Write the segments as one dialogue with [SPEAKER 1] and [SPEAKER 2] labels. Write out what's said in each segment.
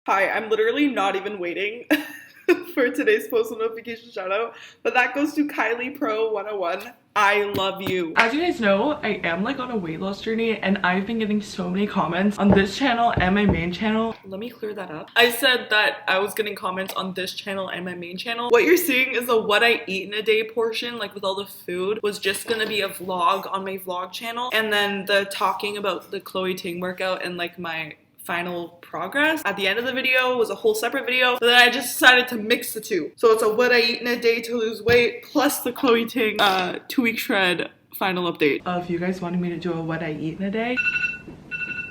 [SPEAKER 1] Hi, I'm literally not even waiting for today's post notification shout out, but that goes to Kylie Pro 101. I love you. As you guys know, I am like on a weight loss journey and I've been getting so many comments on this channel and my main channel. Let me clear that up. I said that I was getting comments on this channel and my main channel. What you're seeing is the what I eat in a day portion, like with all the food, was just gonna be a vlog on my vlog channel. And then the talking about the Chloe Ting workout and like my final progress at the end of the video was a whole separate video, but then I just decided to mix the two. So it's a what I eat in a day to lose weight plus the Chloe Ting 2-week shred final update. If you guys wanted me to do a what I eat in a day,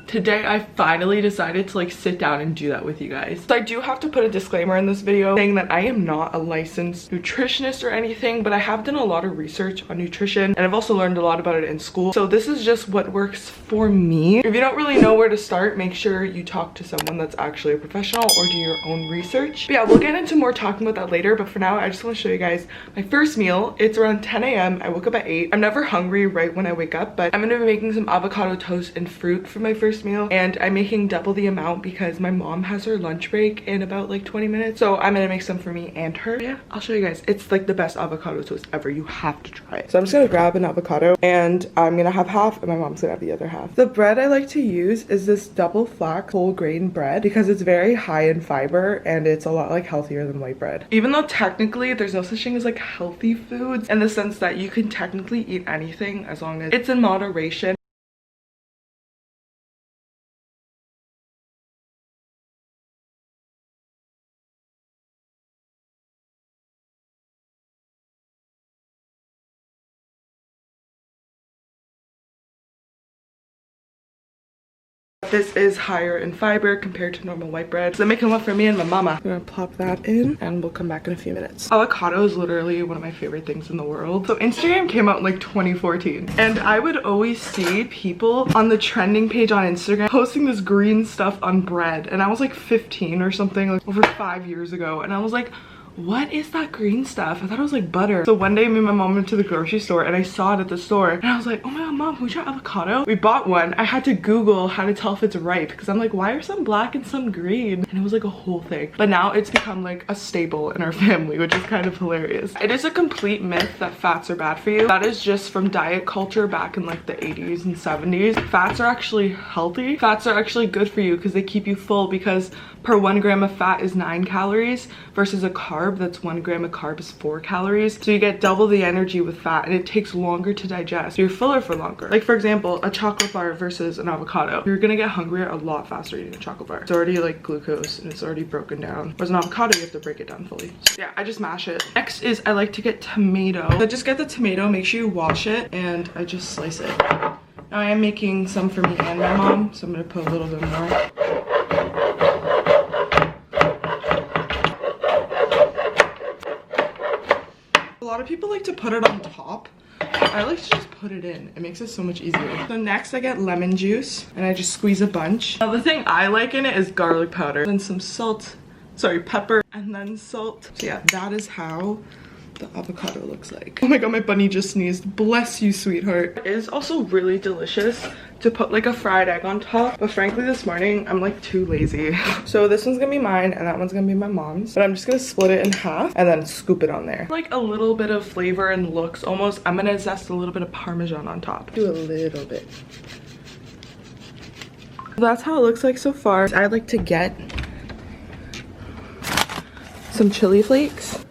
[SPEAKER 1] today I finally decided to like sit down and do that with you guys. So I do have to put a disclaimer in this video saying that I am not a licensed nutritionist or anything, but I have done a lot of research on nutrition and I've also learned a lot about it in school. So this is just what works for me. If you don't really know where to start, make sure you talk to someone that's actually a professional or do your own research. But yeah, we'll get into more talking about that later, but for now I just want to show you guys my first meal. It's around 10 a.m. I woke up at 8. I'm never hungry right when I wake up, but I'm gonna be making some avocado toast and fruit for my first meal, and I'm making double the amount because my mom has her lunch break in about like 20 minutes, so I'm gonna make some for me and her. Yeah, I'll show you guys. It's like the best avocado toast ever. You have to try it. So I'm just gonna grab an avocado and I'm gonna have half and my mom's gonna have the other half. The bread I like to use is this double flax whole grain bread because it's very high in fiber and it's a lot like healthier than white bread, even though technically there's no such thing as like healthy foods in the sense that you can technically eat anything as long as it's in moderation. This is higher in fiber compared to normal white bread. So I'm making one for me and my mama. I'm gonna plop that in and we'll come back in a few minutes. Avocado is literally one of my favorite things in the world. So Instagram came out in like 2014 and I would always see people on the trending page on Instagram posting this green stuff on bread, and I was like 15 or something, like over 5 years ago, and I was like, what is that green stuff? I thought it was like butter. So one day me and my mom went to the grocery store and I saw it at the store and I was like, oh my god, mom, can we try avocado? We bought one. I had to Google how to tell if it's ripe because I'm like, why are some black and some green? And it was like a whole thing. But now it's become like a staple in our family, which is kind of hilarious. It is a complete myth that fats are bad for you. That is just from diet culture back in like the 80s and 70s. Fats are actually healthy. Fats are actually good for you because they keep you full, because per 1 gram of fat is 9 calories versus a carb that's 1 gram of carb is 4 calories. So you get double the energy with fat and it takes longer to digest. So you're fuller for longer. Like for example, a chocolate bar versus an avocado. You're gonna get hungrier a lot faster eating a chocolate bar. It's already like glucose and it's already broken down. Whereas an avocado, you have to break it down fully. So yeah, I just mash it. Next is I like to get tomato. So just get the tomato, make sure you wash it, and I just slice it. Now I am making some for me and my mom, so I'm gonna put a little bit more. A lot of people like to put it on top. I like to just put it in. It makes it so much easier. So next I get lemon juice and I just squeeze a bunch. Now the thing I like in it is garlic powder. Then some salt, sorry, pepper, and then salt. So yeah, that is how the avocado looks like. Oh my god, my bunny just sneezed. Bless you, sweetheart. It is also really delicious to put like a fried egg on top, but frankly this morning I'm like too lazy. So this one's gonna be mine and that one's gonna be my mom's, but I'm just gonna split it in half and then scoop it on there. Like a little bit of flavor and looks almost. I'm gonna zest a little bit of Parmesan on top. Do a little bit. That's how it looks like so far. I like to get some chili flakes.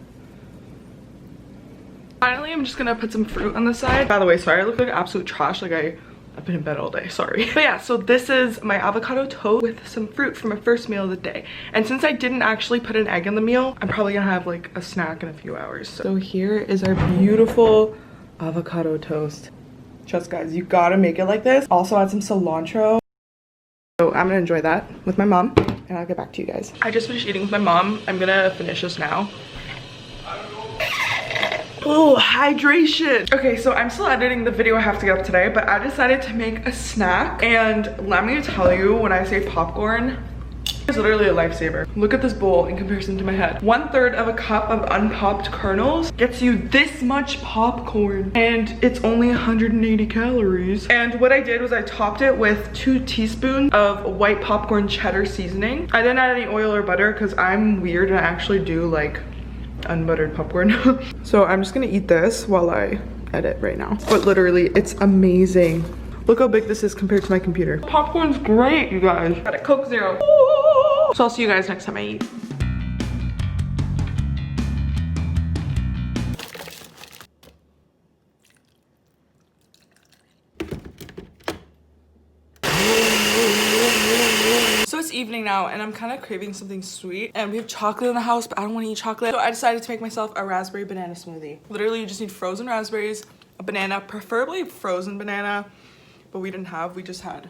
[SPEAKER 1] Finally, I'm just gonna put some fruit on the side. By the way, sorry I look like absolute trash. Like I've been in bed all day, sorry. But yeah, so this is my avocado toast with some fruit for my first meal of the day. And since I didn't actually put an egg in the meal, I'm probably gonna have like a snack in a few hours. So here is our beautiful avocado toast. Trust guys, you gotta make it like this. Also add some cilantro. So I'm gonna enjoy that with my mom and I'll get back to you guys. I just finished eating with my mom. I'm gonna finish this now. Oh, hydration. Okay, so I'm still editing the video I have to get up today, but I decided to make a snack. And let me tell you, when I say popcorn, It's literally a lifesaver. Look at this bowl in comparison to my head. 1/3 of a cup of unpopped kernels gets you this much popcorn, and it's only 180 calories. And what I did was I topped it with 2 teaspoons of white popcorn cheddar seasoning. I didn't add any oil or butter because I'm weird and I actually do like unbuttered popcorn. So I'm just gonna eat this while I edit right now. But literally, it's amazing. Look how big this is compared to my computer. Popcorn's great, you guys. Got a Coke Zero. Ooh. So I'll see you guys next time I eat. So it's evening now and I'm kind of craving something sweet, and we have chocolate in the house, but I don't want to eat chocolate. So I decided to make myself a raspberry banana smoothie. Literally, you just need frozen raspberries, a banana, preferably frozen banana, but we didn't have, we just had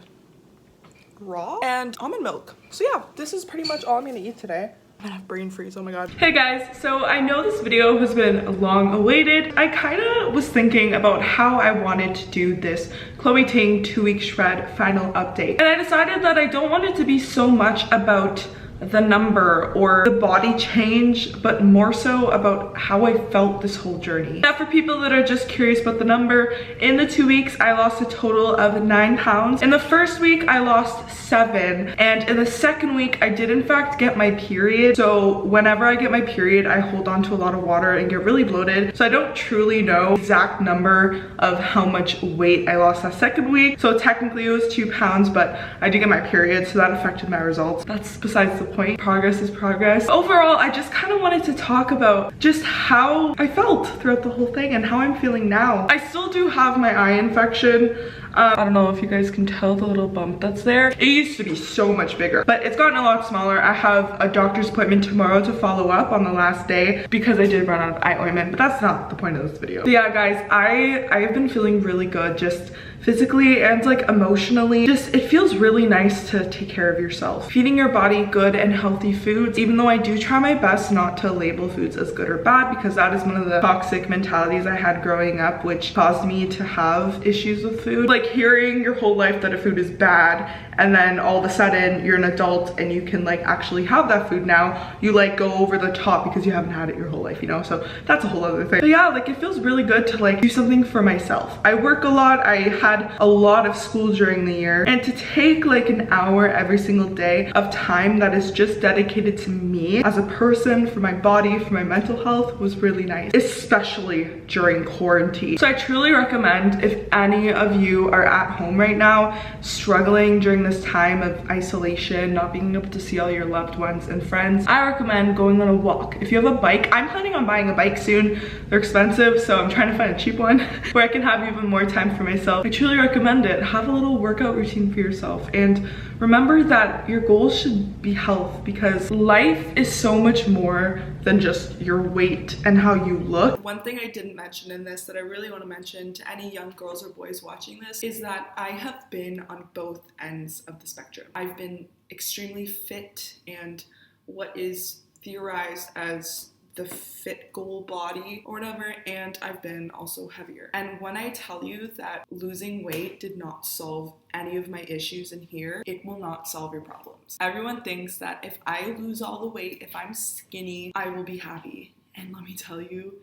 [SPEAKER 1] raw, and almond milk. So yeah, this is pretty much all I'm gonna eat today. I'm gonna have brain freeze, oh my god. Hey guys, so I know this video has been long awaited. I kind of was thinking about how I wanted to do this Chloe Ting 2-week shred final update. And I decided that I don't want it to be so much about the number or the body change, but more so about how I felt this whole journey. Now, for people that are just curious about the number, in the 2 weeks I lost a total of 9 pounds. In the first week I lost 7, and in the second week I did in fact get my period. So whenever I get my period, I hold on to a lot of water and get really bloated. So I don't truly know the exact number of how much weight I lost that second week. So technically it was 2 pounds, but I did get my period, so that affected my results. That's besides the point. Progress is progress. Overall, I just kind of wanted to talk about just how I felt throughout the whole thing and how I'm feeling now. I still do have my eye infection. I don't know if you guys can tell the little bump that's there. It used to be so much bigger, but it's gotten a lot smaller. I have a doctor's appointment tomorrow to follow up on the last day because I did run out of eye ointment, but that's not the point of this video. So yeah, guys, I've been feeling really good, just physically and like emotionally. Just, it feels really nice to take care of yourself. Feeding your body good and healthy foods, even though I do try my best not to label foods as good or bad, because that is one of the toxic mentalities I had growing up, which caused me to have issues with food. Like hearing your whole life that a food is bad, and then all of a sudden you're an adult and you can like actually have that food now, you like go over the top because you haven't had it your whole life, you know? So that's a whole other thing. But yeah, like it feels really good to like do something for myself. I work a lot. I had a lot of school during the year, and to take like an hour every single day of time that is just dedicated to me as a person, for my body, for my mental health, was really nice, especially during quarantine. So I truly recommend, if any of you are at home right now struggling during this time of isolation, not being able to see all your loved ones and friends, I recommend going on a walk. If you have a bike, I'm planning on buying a bike soon. They're expensive, so I'm trying to find a cheap one where I can have even more time for myself. I truly recommend it. Have a little workout routine for yourself, and remember that your goals should be health, because life is so much more than just your weight and how you look. One thing I didn't mention in this that I really want to mention to any young girls or boys watching this is that I have been on both ends of the spectrum. I've been extremely fit and what is theorized as the fit goal body or whatever, and I've been also heavier. And when I tell you that losing weight did not solve any of my issues in here, it will not solve your problems. Everyone thinks that if I lose all the weight, if I'm skinny, I will be happy. And let me tell you,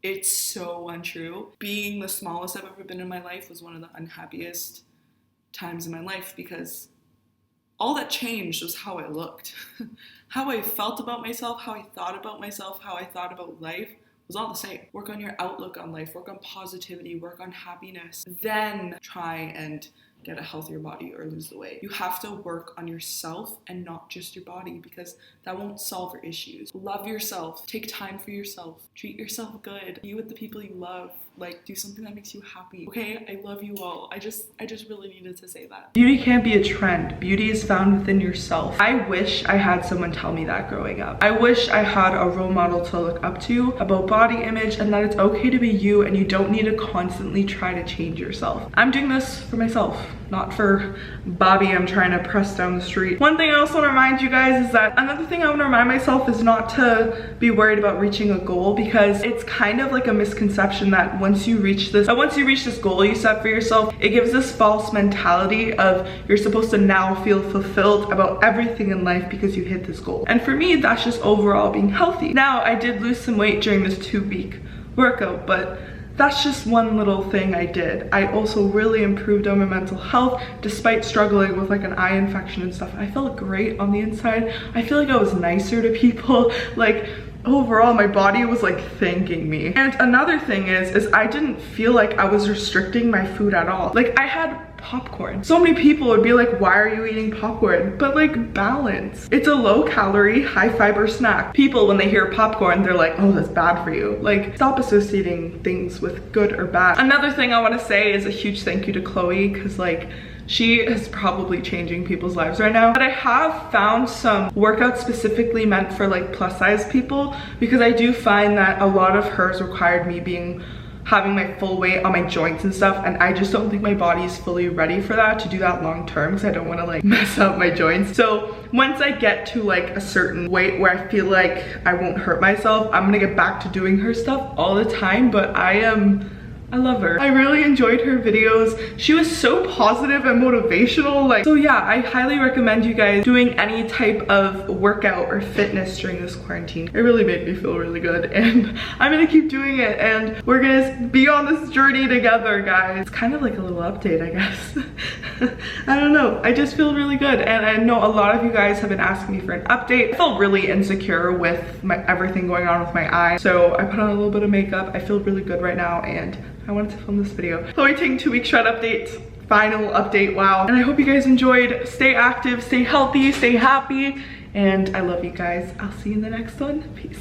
[SPEAKER 1] it's so untrue. Being the smallest I've ever been in my life was one of the unhappiest times in my life, because all that changed was how I looked. How I felt about myself, how I thought about myself, how I thought about life was all the same. Work on your outlook on life, work on positivity, work on happiness, then try and get a healthier body or lose the weight. You have to work on yourself and not just your body, because that won't solve your issues. Love yourself, take time for yourself, treat yourself good, be with the people you love, like do something that makes you happy. Okay, I love you all. I just really needed to say that. Beauty can't be a trend. Beauty is found within yourself. I wish I had someone tell me that growing up. I wish I had a role model to look up to about body image, and that it's okay to be you and you don't need to constantly try to change yourself. I'm doing this for myself, not for Bobby I'm trying to press down the street. One thing I also want to remind you guys is that another thing I want to remind myself is not to be worried about reaching a goal, because it's kind of like a misconception that once once you reach this goal you set for yourself, it gives this false mentality of you're supposed to now feel fulfilled about everything in life because you hit this goal. And for me, that's just overall being healthy. Now, I did lose some weight during this 2-week workout, but that's just one little thing I did. I also really improved on my mental health despite struggling with like an eye infection and stuff. I felt great on the inside. I feel like I was nicer to people. Like overall, my body was like thanking me. And another thing is I didn't feel like I was restricting my food at all. Like I had popcorn. So many people would be like, why are you eating popcorn? But like balance. It's a low calorie, high fiber snack. People, when they hear popcorn, they're like, oh, that's bad for you. Like stop associating things with good or bad. Another thing I want to say is a huge thank you to Chloe, because like she is probably changing people's lives right now. But I have found some workouts specifically meant for like plus size people, because I do find that a lot of hers required me having my full weight on my joints and stuff, and I just don't think my body is fully ready for that, to do that long term, because I don't want to like mess up my joints. So once I get to like a certain weight where I feel like I won't hurt myself, I'm gonna get back to doing her stuff all the time. But I love her. I really enjoyed her videos. She was so positive and motivational. Like, so yeah, I highly recommend you guys doing any type of workout or fitness during this quarantine. It really made me feel really good, and I'm gonna keep doing it, and we're gonna be on this journey together, guys. It's kind of like a little update, I guess. I don't know. I just feel really good, and I know a lot of you guys have been asking me for an update. I felt really insecure with everything going on with my eye, so I put on a little bit of makeup. I feel really good right now, and I wanted to film this video. Chloe Ting 2-week shred update, final update, wow. And I hope you guys enjoyed. Stay active, stay healthy, stay happy, and I love you guys. I'll see you in the next one. Peace.